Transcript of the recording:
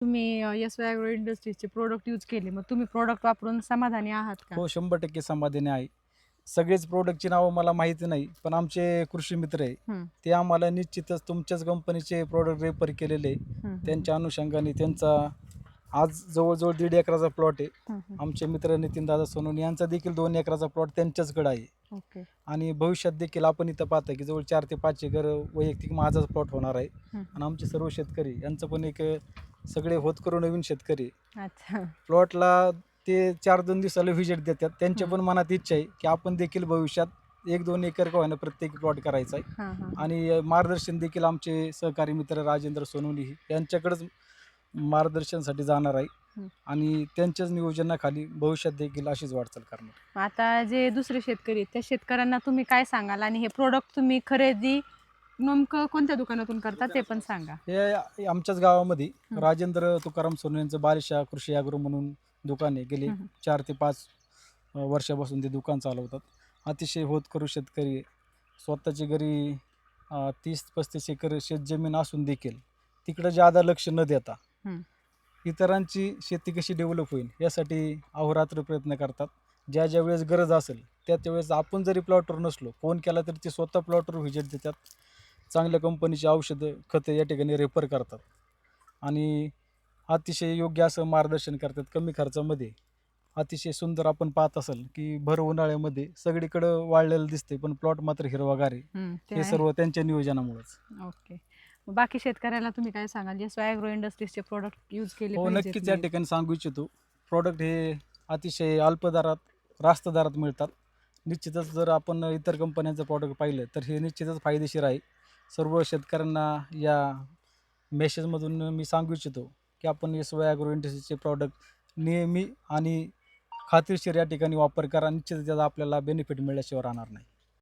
तुम्ही S agro इंडस्ट्रीजचे product use केले. मग तुम्ही प्रोडक्ट वापरून समाधानी आहात का? हो, 100% समाधानी आहे. सगळेच प्रोडक्टची नावं मला माहिती नाही, पण आमचे कृषी मित्र आहे, हं, ते आम्हाला निश्चितच तुमच्याच कंपनीचे प्रोडक्ट रेफर केलेले आहे. हं, हं, हं. त्यांच्या अनुषंगाने त्यांचा आज जवळ-जवळ 1.5 एकराचा प्लॉट आहे. हं, हं. आमचे मित्र नितीनदादा सोनवणे यांचा देखील 2 एकराचा प्लॉट त्यांच्याचकडे आहे. ओके. आणि भविष्यात देखील आपण इथं पाहतो की जवळ 4 ते 5 एकर वैयक्तिक माझाच प्लॉट होणार आहे. हं, आणि आमचे सर्व शेतकरी यांचं पण एक सगळे होतकरू नवीन शेतकरी हं. अच्छा. प्लॉटला ते 4-2 दिवसाला व्हिजिट देतात. त्यांच्या हं. पण मनात इच्छा आहे की आपण देखील भविष्यात 1-2 एकर का होईना प्रत्येक प्लॉट करायचा आहे. हां, हां, हां. आणि मार्गदर्शन देखील आमचे सहकारी मित्र राजेंद्र सोनवणे यांच्याकडेच मार्गदर्शनासाठी जाणार आहे. हं. आणि त्यांच्याच नियोजनाखाली भविष्यात देखील अशीच वाटचाल करणार. मग आता जे दुसरे शेतकरी आहेत, त्या शेतकऱ्यांना तुम्ही काय सांगाल? आणि हे प्रोडक्ट तुम्ही खरेदी नेमकं कोणत्या दुकानातून करता ते पण सांगा? हे आमच्याच गावामध्ये हं. राजेंद्र तुकाराम सोनवणे यांचं बालिशा कृषी ॲग्रो म्हणून दुकान आहे. गेले हं, हं. 4 ते 5 वर्षापासून ते दुकान चालवतात. अतिशय होतकरू शेतकरी आहे. स्वतःची घरी 30-35 एकर शेतजमीन असून देखील तिकडं जादा लक्ष न देता हं. इतरांची शेती कशी डेव्हलप होईल यासाठी अहोरात्र प्रयत्न करतात. ज्या वेळेस गरज असेल त्यावेळेस आपण जरी प्लॉटवर नसलो, फोन केला तरी ते स्वतः प्लॉटवर व्हिजिट देतात. चांगल्या कंपनीची औषधं, खतं या ठिकाणी रेफर करतात आणि अतिशय योग्य असं मार्गदर्शन करतात. कमी खर्चामध्ये अतिशय सुंदर आपण पाहत असाल, की भर उन्हाळ्यामध्ये सगळीकडं वाळलेलं दिसते, पण प्लॉट मात्र हिरवागार आहे. हं. ते हे आहे. सर्व त्यांच्या नियोजनामुळेच. ओके. मग बाकी शेतकऱ्याला तुम्ही काय सांगाल? जे ॲग्रो इंडस्ट्रीजचे प्रॉडक्ट यूज केले हो, पाहिजेत नक्कीच या नाहीत? ठिकाणी सांगू इच्छितो. प्रॉडक्ट हे अतिशय अल्प दरात, रास्त दरात मिळतात. निश्चितच जर आपण इतर कंपन्यांचं प्रॉडक्ट पाहिलं, तर हे निश्चितच फायदेशीर आहे. सर्व शेतकऱ्यांना या मेसेजमधून मी सांगू इच्छितो, की आपण एस-वाय ॲग्रो इंडस्ट्रीजचे प्रॉडक्ट नेहमी आणि खात्रीशीर या ठिकाणी वापर करा. निश्चितच त्याचा आपल्याला बेनिफिट मिळाल्याशिवाय राहणार नाही.